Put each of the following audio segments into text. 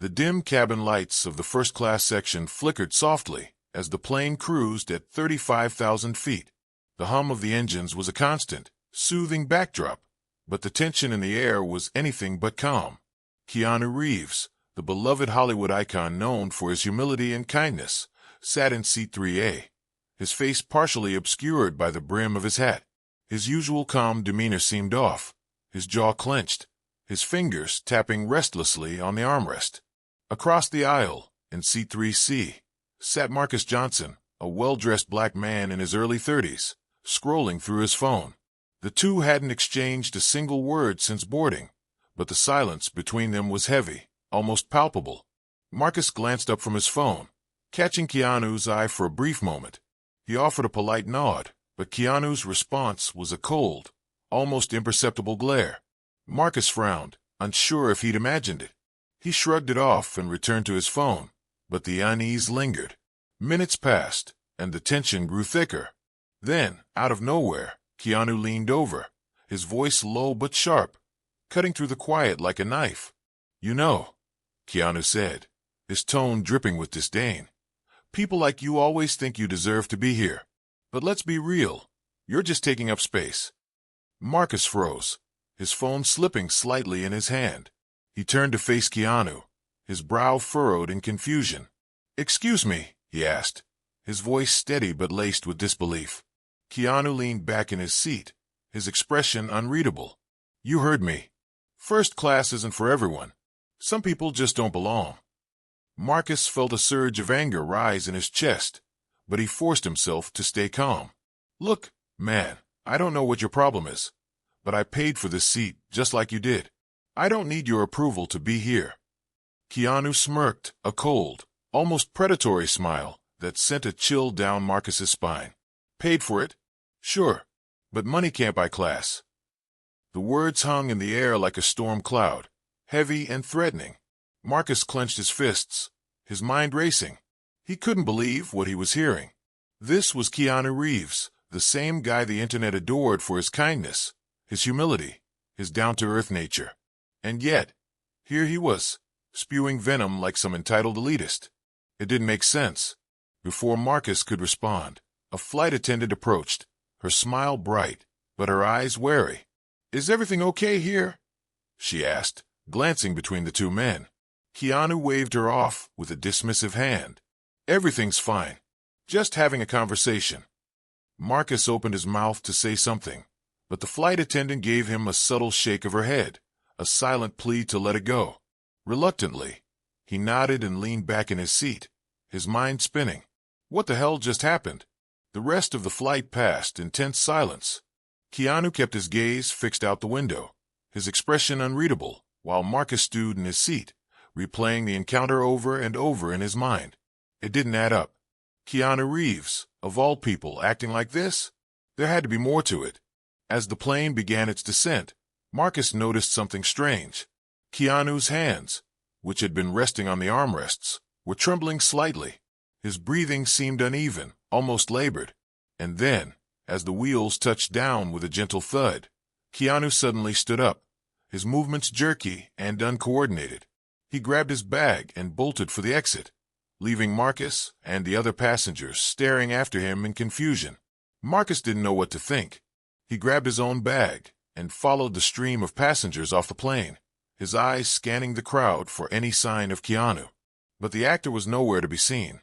The dim cabin lights of the first-class section flickered softly as the plane cruised at 35,000 feet. The hum of the engines was a constant, soothing backdrop, but the tension in the air was anything but calm. Keanu Reeves, the beloved Hollywood icon known for his humility and kindness, sat in seat 3A, his face partially obscured by the brim of his hat. His usual calm demeanor seemed off, his jaw clenched, his fingers tapping restlessly on the armrest. Across the aisle, in seat 3C, sat Marcus Johnson, a well-dressed black man in his early 30s, scrolling through his phone. The two hadn't exchanged a single word since boarding, but the silence between them was heavy, almost palpable. Marcus glanced up from his phone, catching Keanu's eye for a brief moment. He offered a polite nod, but Keanu's response was a cold, almost imperceptible glare. Marcus frowned, unsure if he'd imagined it. He shrugged it off and returned to his phone, but the unease lingered. Minutes passed, and the tension grew thicker. Then, out of nowhere, Keanu leaned over, his voice low but sharp, cutting through the quiet like a knife. "You know," Keanu said, his tone dripping with disdain, "people like you always think you deserve to be here. But let's be real, you're just taking up space." Marcus froze, his phone slipping slightly in his hand. He turned to face Keanu, his brow furrowed in confusion. "Excuse me," he asked, his voice steady but laced with disbelief. Keanu leaned back in his seat, his expression unreadable. "You heard me. First class isn't for everyone. Some people just don't belong." Marcus felt a surge of anger rise in his chest, but he forced himself to stay calm. "Look, man, I don't know what your problem is, but I paid for this seat just like you did. I don't need your approval to be here." Keanu smirked, a cold, almost predatory smile that sent a chill down Marcus's spine. "Paid for it? Sure, but money can't buy class." The words hung in the air like a storm cloud, heavy and threatening. Marcus clenched his fists, his mind racing. He couldn't believe what he was hearing. This was Keanu Reeves, the same guy the internet adored for his kindness, his humility, his down-to-earth nature. And yet, here he was, spewing venom like some entitled elitist. It didn't make sense. Before Marcus could respond, a flight attendant approached, her smile bright, but her eyes wary. "Is everything okay here?" she asked, glancing between the two men. Keanu waved her off with a dismissive hand. "Everything's fine. Just having a conversation." Marcus opened his mouth to say something, but the flight attendant gave him a subtle shake of her head, a silent plea to let it go. Reluctantly, he nodded and leaned back in his seat, his mind spinning. What the hell just happened? The rest of the flight passed in tense silence. Keanu kept his gaze fixed out the window, his expression unreadable, while Marcus stewed in his seat, replaying the encounter over and over in his mind. It didn't add up. Keanu Reeves, of all people, acting like this? There had to be more to it. As the plane began its descent, Marcus noticed something strange. Keanu's hands, which had been resting on the armrests, were trembling slightly. His breathing seemed uneven, almost labored. And then, as the wheels touched down with a gentle thud, Keanu suddenly stood up, his movements jerky and uncoordinated. He grabbed his bag and bolted for the exit, leaving Marcus and the other passengers staring after him in confusion. Marcus didn't know what to think. He grabbed his own bag and followed the stream of passengers off the plane, his eyes scanning the crowd for any sign of Keanu. But the actor was nowhere to be seen.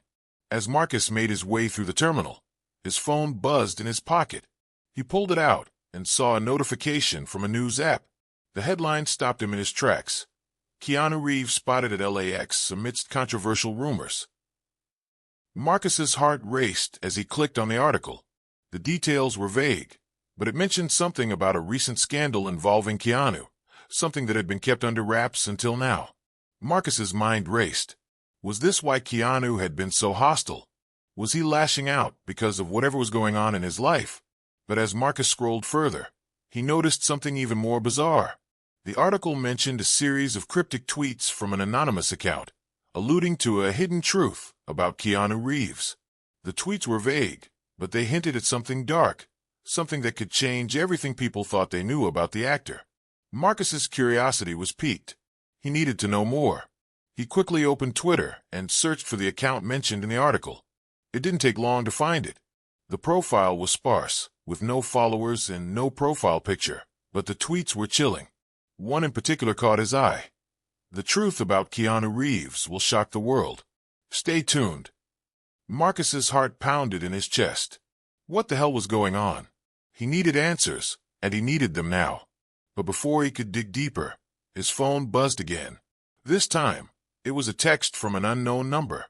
As Marcus made his way through the terminal, his phone buzzed in his pocket. He pulled it out and saw a notification from a news app. The headline stopped him in his tracks. Keanu Reeves spotted at LAX amidst controversial rumors. Marcus's heart raced as he clicked on the article. The details were vague, but it mentioned something about a recent scandal involving Keanu, something that had been kept under wraps until now. Marcus's mind raced. Was this why Keanu had been so hostile? Was he lashing out because of whatever was going on in his life? But as Marcus scrolled further, he noticed something even more bizarre. The article mentioned a series of cryptic tweets from an anonymous account, alluding to a hidden truth about Keanu Reeves. The tweets were vague, but they hinted at something dark, something that could change everything people thought they knew about the actor. Marcus's curiosity was piqued. He needed to know more. He quickly opened Twitter and searched for the account mentioned in the article. It didn't take long to find it. The profile was sparse, with no followers and no profile picture, but the tweets were chilling. One in particular caught his eye. "The truth about Keanu Reeves will shock the world. Stay tuned." Marcus's heart pounded in his chest. What the hell was going on? He needed answers, and he needed them now. But before he could dig deeper, his phone buzzed again. This time, it was a text from an unknown number.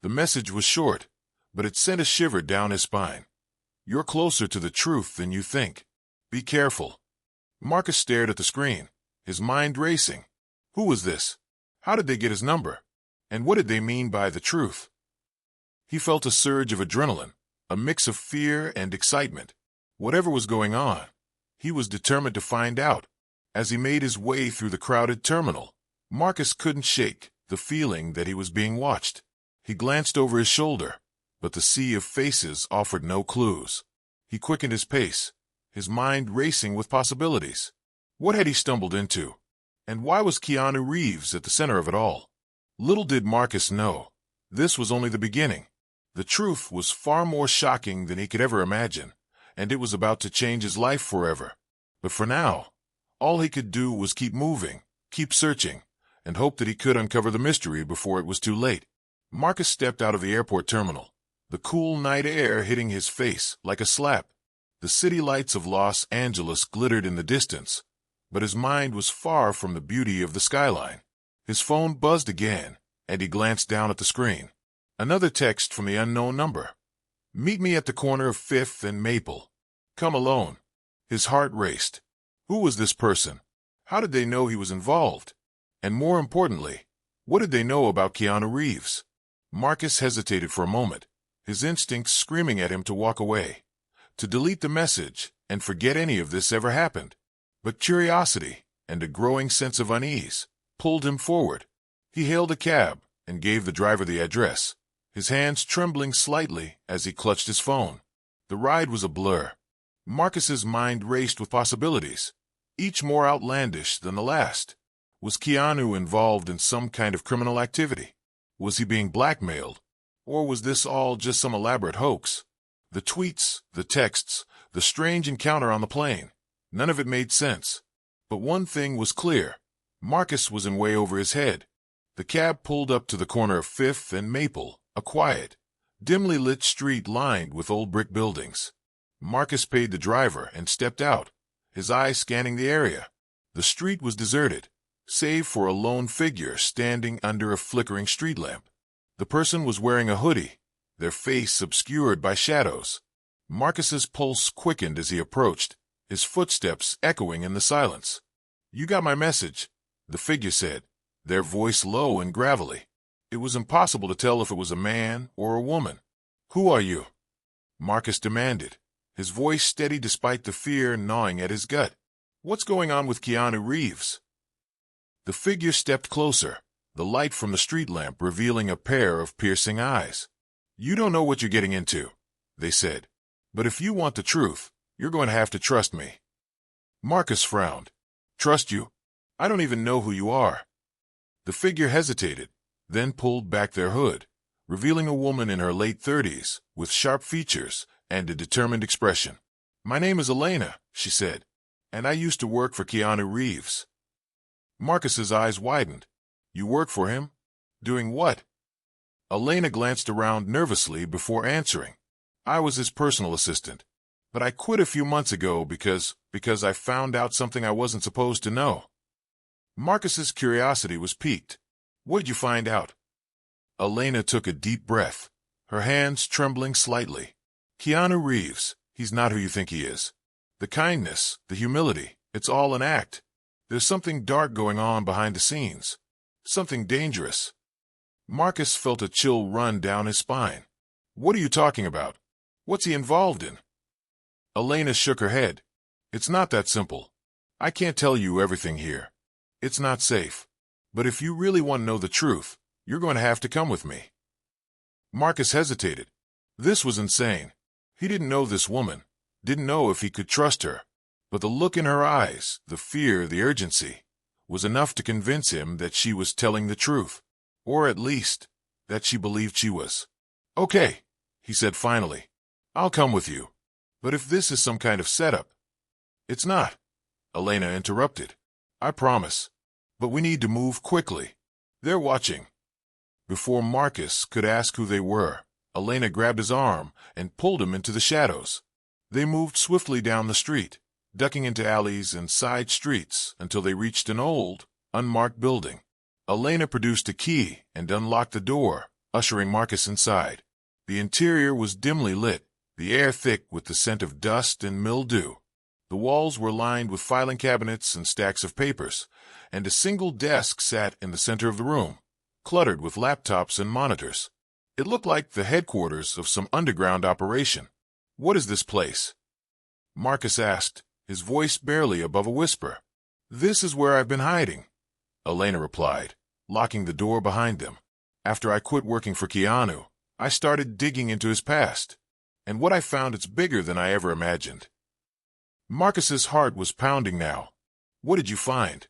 The message was short, but it sent a shiver down his spine. "You're closer to the truth than you think. Be careful." Marcus stared at the screen, his mind racing. Who was this? How did they get his number? And what did they mean by the truth? He felt a surge of adrenaline, a mix of fear and excitement. Whatever was going on, he was determined to find out. As he made his way through the crowded terminal, Marcus couldn't shake the feeling that he was being watched. He glanced over his shoulder, but the sea of faces offered no clues. He quickened his pace, his mind racing with possibilities. What had he stumbled into? And why was Keanu Reeves at the center of it all? Little did Marcus know, this was only the beginning. The truth was far more shocking than he could ever imagine, and it was about to change his life forever. But for now, all he could do was keep moving, keep searching, and hope that he could uncover the mystery before it was too late. Marcus stepped out of the airport terminal, the cool night air hitting his face like a slap. The city lights of Los Angeles glittered in the distance, but his mind was far from the beauty of the skyline. His phone buzzed again, and he glanced down at the screen. Another text from the unknown number. "Meet me at the corner of 5th and Maple. Come alone." His heart raced. Who was this person? How did they know he was involved? And more importantly, what did they know about Keanu Reeves? Marcus hesitated for a moment, his instincts screaming at him to walk away, to delete the message and forget any of this ever happened. But curiosity and a growing sense of unease pulled him forward. He hailed a cab and gave the driver the address, his hands trembling slightly as he clutched his phone. The ride was a blur. Marcus's mind raced with possibilities, each more outlandish than the last. Was Keanu involved in some kind of criminal activity? Was he being blackmailed? Or was this all just some elaborate hoax? The tweets, the texts, the strange encounter on the plane, none of it made sense. But one thing was clear. Marcus was in way over his head. The cab pulled up to the corner of 5th and Maple, a quiet, dimly lit street lined with old brick buildings. Marcus paid the driver and stepped out, his eyes scanning the area. The street was deserted, save for a lone figure standing under a flickering street lamp. The person was wearing a hoodie, their face obscured by shadows. Marcus's pulse quickened as he approached, his footsteps echoing in the silence. "You got my message," the figure said, their voice low and gravelly. It was impossible to tell if it was a man or a woman. "Who are you?" Marcus demanded, his voice steady despite the fear gnawing at his gut. "What's going on with Keanu Reeves?" The figure stepped closer, the light from the street lamp revealing a pair of piercing eyes. "You don't know what you're getting into," they said. "But if you want the truth, you're going to have to trust me." Marcus frowned. "Trust you? I don't even know who you are." The figure hesitated, then pulled back their hood, revealing a woman in her late 30s, with sharp features and a determined expression. "My name is Elena," she said, "and I used to work for Keanu Reeves." Marcus's eyes widened. "You work for him? Doing what?" Elena glanced around nervously before answering. "I was his personal assistant, but I quit a few months ago because I found out something I wasn't supposed to know." Marcus's curiosity was piqued. "What did you find out?" Elena took a deep breath, her hands trembling slightly. "Keanu Reeves, he's not who you think he is. The kindness, the humility, it's all an act. There's something dark going on behind the scenes. Something dangerous." Marcus felt a chill run down his spine. "What are you talking about? What's he involved in?" Elena shook her head. "It's not that simple. I can't tell you everything here. It's not safe. But if you really want to know the truth, you're going to have to come with me." Marcus hesitated. This was insane. He didn't know this woman, didn't know if he could trust her. But the look in her eyes, the fear, the urgency, was enough to convince him that she was telling the truth. Or at least, that she believed she was. Okay, he said finally. I'll come with you. But if this is some kind of setup... It's not, Elena interrupted. I promise. But we need to move quickly. They're watching. Before Marcus could ask who they were, Elena grabbed his arm and pulled him into the shadows. They moved swiftly down the street, ducking into alleys and side streets until they reached an old, unmarked building. Elena produced a key and unlocked the door, ushering Marcus inside. The interior was dimly lit, the air thick with the scent of dust and mildew. The walls were lined with filing cabinets and stacks of papers, and a single desk sat in the center of the room, cluttered with laptops and monitors. It looked like the headquarters of some underground operation. What is this place? Marcus asked, his voice barely above a whisper. This is where I've been hiding, Elena replied, locking the door behind them. After I quit working for Keanu, I started digging into his past, and what I found it's bigger than I ever imagined. Marcus's heart was pounding now. What did you find?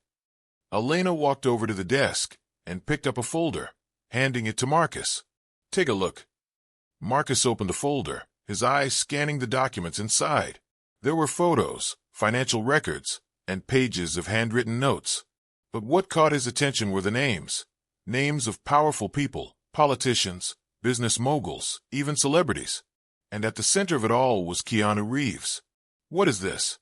Elena walked over to the desk and picked up a folder, handing it to Marcus. Take a look. Marcus opened the folder, his eyes scanning the documents inside. There were photos, financial records, and pages of handwritten notes. But what caught his attention were the names. Names of powerful people, politicians, business moguls, even celebrities. And at the center of it all was Keanu Reeves. What is this?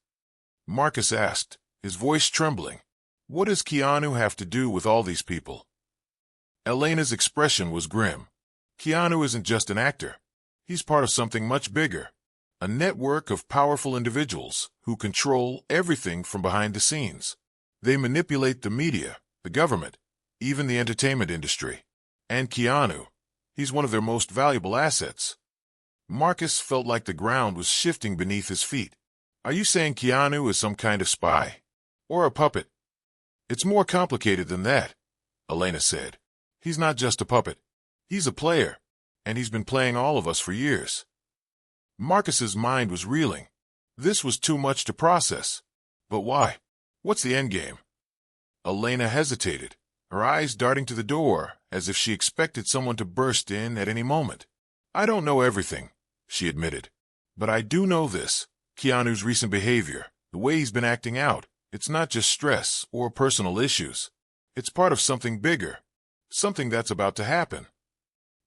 Marcus asked, his voice trembling. What does Keanu have to do with all these people? Elena's expression was grim. Keanu isn't just an actor. He's part of something much bigger. A network of powerful individuals who control everything from behind the scenes. They manipulate the media, the government, even the entertainment industry. And Keanu, he's one of their most valuable assets. Marcus felt like the ground was shifting beneath his feet. Are you saying Keanu is some kind of spy? Or a puppet? It's more complicated than that, Elena said. He's not just a puppet. He's a player, and he's been playing all of us for years. Marcus's mind was reeling. This was too much to process. But why? What's the endgame? Elena hesitated, her eyes darting to the door as if she expected someone to burst in at any moment. I don't know everything, she admitted. But I do know this. Keanu's recent behavior, the way he's been acting out, it's not just stress or personal issues. It's part of something bigger, something that's about to happen.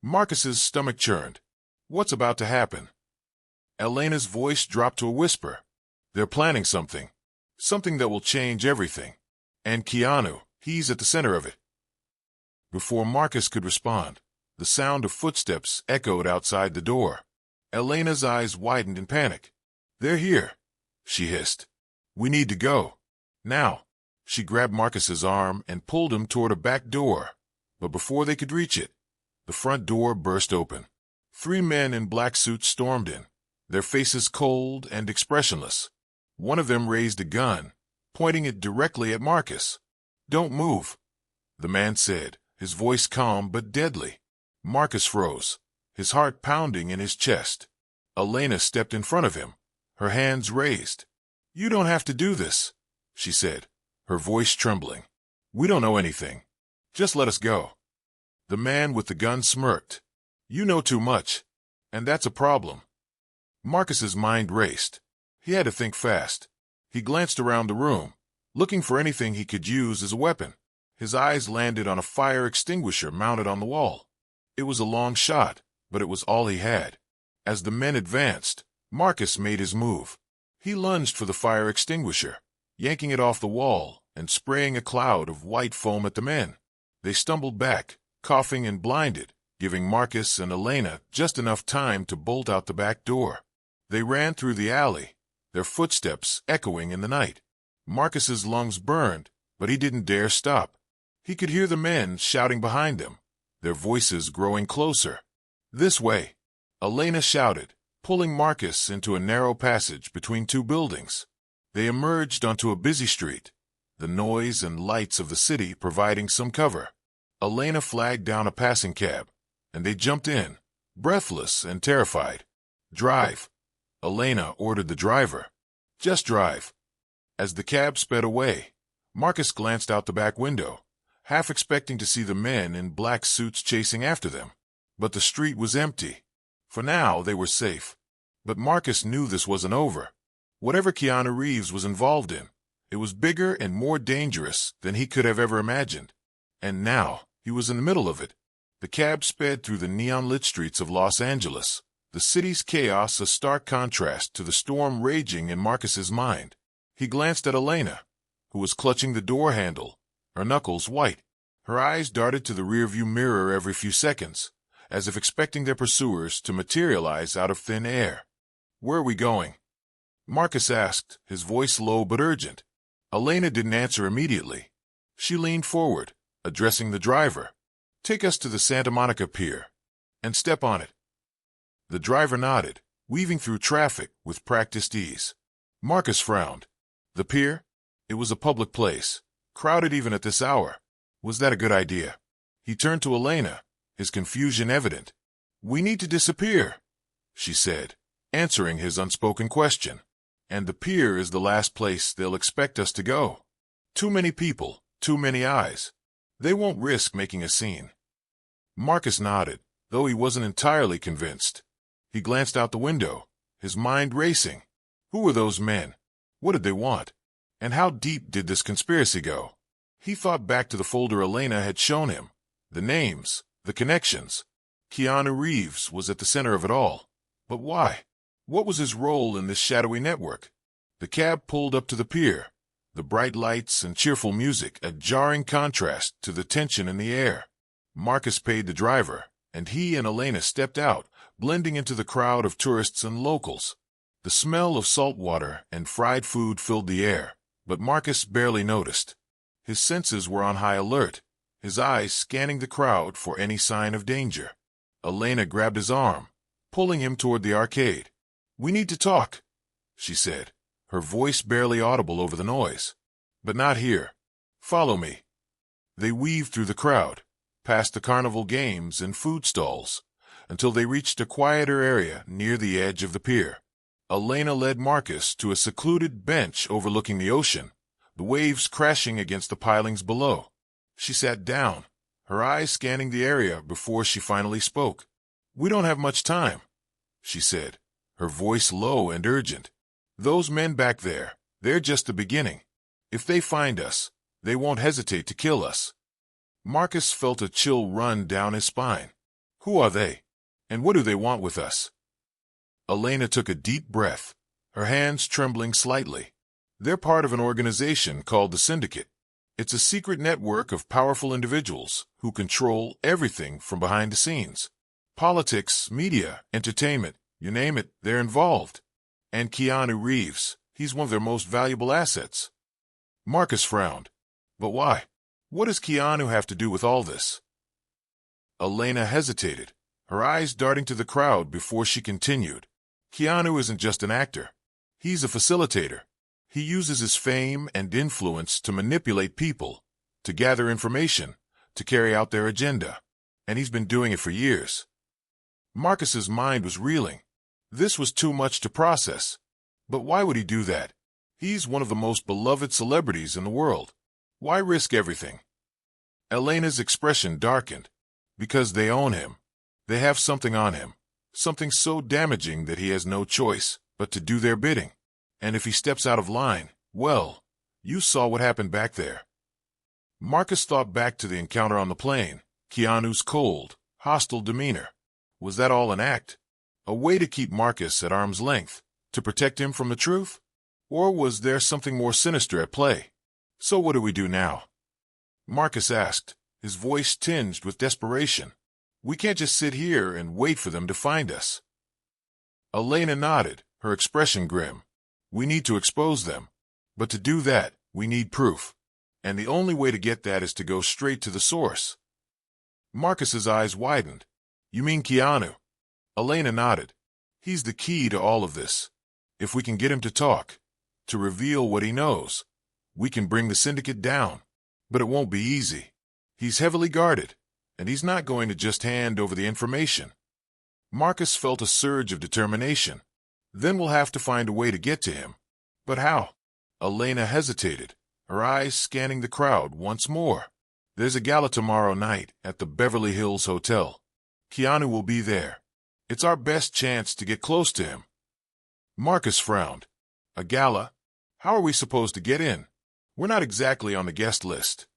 Marcus's stomach churned. What's about to happen? Elena's voice dropped to a whisper. They're planning something. Something that will change everything. And Keanu, he's at the center of it. Before Marcus could respond, the sound of footsteps echoed outside the door. Elena's eyes widened in panic. They're here, she hissed. We need to go. Now. She grabbed Marcus's arm and pulled him toward a back door. But before they could reach it, the front door burst open. 3 men in black suits stormed in, their faces cold and expressionless. One of them raised a gun, pointing it directly at Marcus. Don't move, the man said, his voice calm but deadly. Marcus froze, his heart pounding in his chest. Elena stepped in front of him, her hands raised. You don't have to do this, she said, her voice trembling. We don't know anything. Just let us go. The man with the gun smirked. You know too much, and that's a problem. Marcus's mind raced. He had to think fast. He glanced around the room, looking for anything he could use as a weapon. His eyes landed on a fire extinguisher mounted on the wall. It was a long shot, but it was all he had. As the men advanced, Marcus made his move. He lunged for the fire extinguisher, yanking it off the wall and spraying a cloud of white foam at the men. They stumbled back, coughing and blinded, giving Marcus and Elena just enough time to bolt out the back door. They ran through the alley, their footsteps echoing in the night. Marcus's lungs burned, but he didn't dare stop. He could hear the men shouting behind them, their voices growing closer. This way, Elena shouted, pulling Marcus into a narrow passage between 2 buildings. They emerged onto a busy street, the noise and lights of the city providing some cover. Elena flagged down a passing cab, and they jumped in, breathless and terrified. Drive, Elena ordered the driver. Just drive. As the cab sped away, Marcus glanced out the back window. half expecting to see the men in black suits chasing after them. But the street was empty. For now, they were safe. But Marcus knew this wasn't over. Whatever Keanu Reeves was involved in, it was bigger and more dangerous than he could have ever imagined. And now, he was in the middle of it. The cab sped through the neon-lit streets of Los Angeles, the city's chaos a stark contrast to the storm raging in Marcus's mind. He glanced at Elena, who was clutching the door handle, her knuckles white. Her eyes darted to the rearview mirror every few seconds, as if expecting their pursuers to materialize out of thin air. "Where are we going?" Marcus asked, his voice low but urgent. Elena didn't answer immediately. She leaned forward, addressing the driver. "Take us to the Santa Monica Pier, and step on it." The driver nodded, weaving through traffic with practiced ease. Marcus frowned. The pier? It was a public place, crowded even at this hour. Was that a good idea? He turned to Elena, his confusion evident. "We need to disappear," she said, answering his unspoken question. "And the pier is the last place they'll expect us to go. Too many people, too many eyes. They won't risk making a scene." Marcus nodded, though he wasn't entirely convinced. He glanced out the window, his mind racing. Who were those men? What did they want? And how deep did this conspiracy go? He thought back to the folder Elena had shown him. The names, the connections. Keanu Reeves was at the center of it all. But why? What was his role in this shadowy network? The cab pulled up to the pier, the bright lights and cheerful music a jarring contrast to the tension in the air. Marcus paid the driver, and he and Elena stepped out, blending into the crowd of tourists and locals. The smell of salt water and fried food filled the air, but Marcus barely noticed. His senses were on high alert, his eyes scanning the crowd for any sign of danger. Elena grabbed his arm, pulling him toward the arcade. "We need to talk," she said, her voice barely audible over the noise. "But not here. Follow me." They weaved through the crowd, past the carnival games and food stalls, until they reached a quieter area near the edge of the pier. Elena led Marcus to a secluded bench overlooking the ocean, the waves crashing against the pilings below. She sat down, her eyes scanning the area before she finally spoke. "We don't have much time," she said, her voice low and urgent. "Those men back there, they're just the beginning. If they find us, they won't hesitate to kill us." Marcus felt a chill run down his spine. Who are they? And what do they want with us? Elena took a deep breath, her hands trembling slightly. They're part of an organization called the Syndicate. It's a secret network of powerful individuals who control everything from behind the scenes. Politics, media, entertainment, you name it, they're involved. And Keanu Reeves, he's one of their most valuable assets. Marcus frowned. But why? What does Keanu have to do with all this? Elena hesitated, her eyes darting to the crowd before she continued. Keanu isn't just an actor. He's a facilitator. He uses his fame and influence to manipulate people, to gather information, to carry out their agenda. And he's been doing it for years. Marcus's mind was reeling. This was too much to process. But why would he do that? He's one of the most beloved celebrities in the world. Why risk everything? Elena's expression darkened. Because they own him. They have something on him. Something so damaging that he has no choice but to do their bidding. And if he steps out of line, well, you saw what happened back there. Marcus thought back to the encounter on the plane, Keanu's cold, hostile demeanor. Was that all an act? A way to keep Marcus at arm's length, to protect him from the truth? Or was there something more sinister at play? So what do we do now? Marcus asked, his voice tinged with desperation. We can't just sit here and wait for them to find us. Elena nodded, her expression grim. We need to expose them. But to do that, we need proof. And the only way to get that is to go straight to the source. Marcus's eyes widened. You mean Keanu? Elena nodded. He's the key to all of this. If we can get him to talk, to reveal what he knows, we can bring the syndicate down. But it won't be easy. He's heavily guarded, and he's not going to just hand over the information. Marcus felt a surge of determination. Then we'll have to find a way to get to him. But how? Elena hesitated, her eyes scanning the crowd once more. There's a gala tomorrow night at the Beverly Hills Hotel. Keanu will be there. It's our best chance to get close to him. Marcus frowned. A gala? How are we supposed to get in? We're not exactly on the guest list.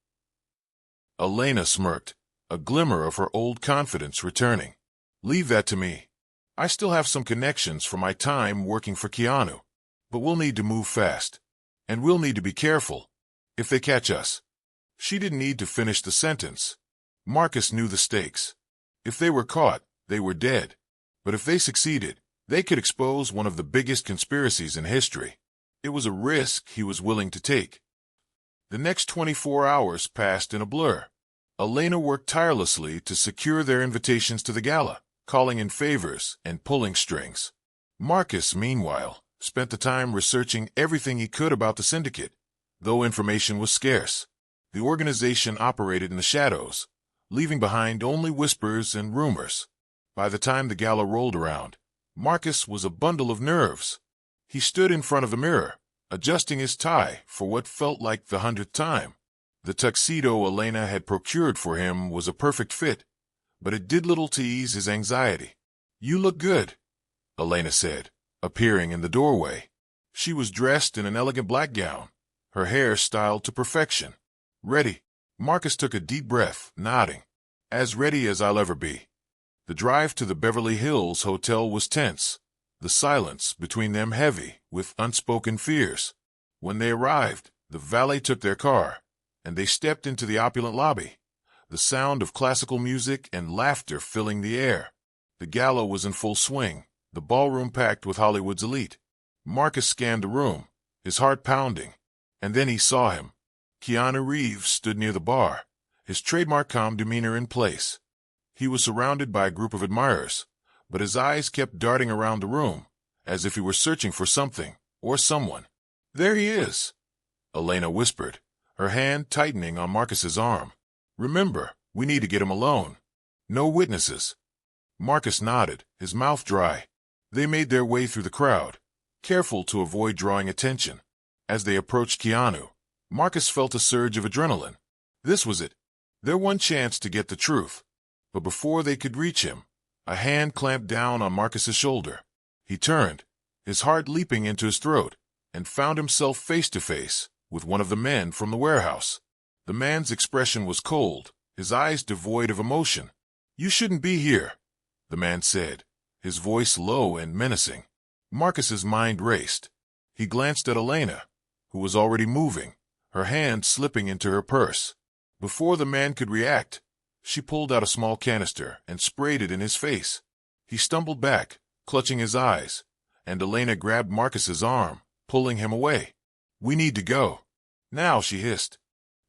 Elena smirked, a glimmer of her old confidence returning. Leave that to me. I still have some connections from my time working for Keanu. But we'll need to move fast. And we'll need to be careful. If they catch us. She didn't need to finish the sentence. Marcus knew the stakes. If they were caught, they were dead. But if they succeeded, they could expose one of the biggest conspiracies in history. It was a risk he was willing to take. The next 24 hours passed in a blur. Elena worked tirelessly to secure their invitations to the gala, calling in favors and pulling strings. Marcus, meanwhile, spent the time researching everything he could about the syndicate, though information was scarce. The organization operated in the shadows, leaving behind only whispers and rumors. By the time the gala rolled around, Marcus was a bundle of nerves. He stood in front of the mirror, adjusting his tie for what felt like the 100th time. The tuxedo Elena had procured for him was a perfect fit, but it did little to ease his anxiety. "You look good," Elena said, appearing in the doorway. She was dressed in an elegant black gown, her hair styled to perfection. "Ready?" Marcus took a deep breath, nodding. "As ready as I'll ever be." The drive to the Beverly Hills Hotel was tense, the silence between them heavy with unspoken fears. When they arrived, the valet took their car, and they stepped into the opulent lobby, the sound of classical music and laughter filling the air. The gala was in full swing, the ballroom packed with Hollywood's elite. Marcus scanned the room, his heart pounding, and then he saw him. Keanu Reeves stood near the bar, his trademark calm demeanor in place. He was surrounded by a group of admirers, but his eyes kept darting around the room, as if he were searching for something or someone. "There he is," Elena whispered, her hand tightening on Marcus's arm. "Remember, we need to get him alone. No witnesses." Marcus nodded, his mouth dry. They made their way through the crowd, careful to avoid drawing attention. As they approached Keanu, Marcus felt a surge of adrenaline. This was it, their one chance to get the truth. But before they could reach him, a hand clamped down on Marcus's shoulder. He turned, his heart leaping into his throat, and found himself face to face with one of the men from the warehouse. The man's expression was cold, his eyes devoid of emotion. "You shouldn't be here," the man said, his voice low and menacing. Marcus's mind raced. He glanced at Elena, who was already moving, her hand slipping into her purse. Before the man could react, she pulled out a small canister and sprayed it in his face. He stumbled back, clutching his eyes, and Elena grabbed Marcus's arm, pulling him away. "We need to go." "Now," she hissed.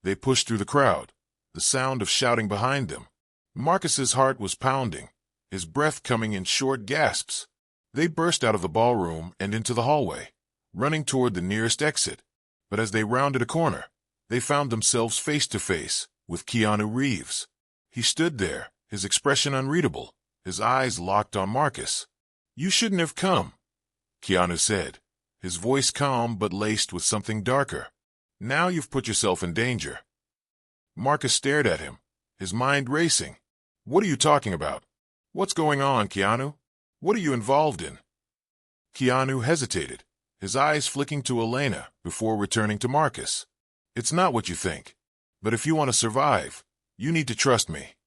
They pushed through the crowd, the sound of shouting behind them. Marcus's heart was pounding, his breath coming in short gasps. They burst out of the ballroom and into the hallway, running toward the nearest exit. But as they rounded a corner, they found themselves face to face with Keanu Reeves. He stood there, his expression unreadable, his eyes locked on Marcus. "You shouldn't have come," Keanu said, his voice calm but laced with something darker. "Now you've put yourself in danger." Marcus stared at him, his mind racing. "What are you talking about? What's going on, Keanu? What are you involved in?" Keanu hesitated, his eyes flicking to Elena before returning to Marcus. "It's not what you think. But if you want to survive, you need to trust me."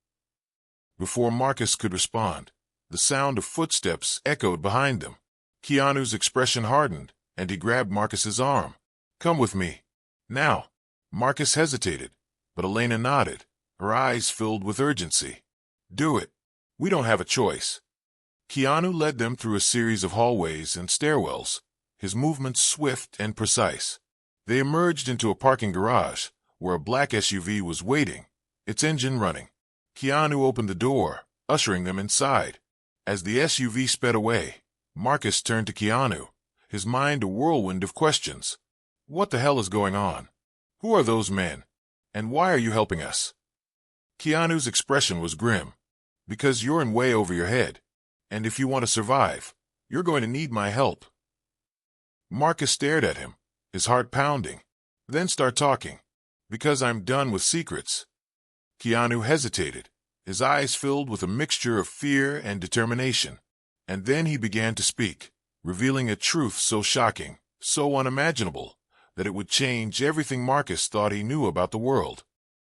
Before Marcus could respond, the sound of footsteps echoed behind them. Keanu's expression hardened, and he grabbed Marcus's arm. "Come with me." "Now." Marcus hesitated, but Elena nodded, her eyes filled with urgency. "Do it. We don't have a choice." Keanu led them through a series of hallways and stairwells, his movements swift and precise. They emerged into a parking garage, where a black SUV was waiting, its engine running. Keanu opened the door, ushering them inside. As the SUV sped away, Marcus turned to Keanu, his mind a whirlwind of questions. "What the hell is going on? Who are those men? And why are you helping us?" Keanu's expression was grim. "Because you're in way over your head. And if you want to survive, you're going to need my help." Marcus stared at him, his heart pounding. "Then start talking. Because I'm done with secrets." Keanu hesitated, his eyes filled with a mixture of fear and determination. And then he began to speak, revealing a truth so shocking, so unimaginable, that it would change everything Marcus thought he knew about the world.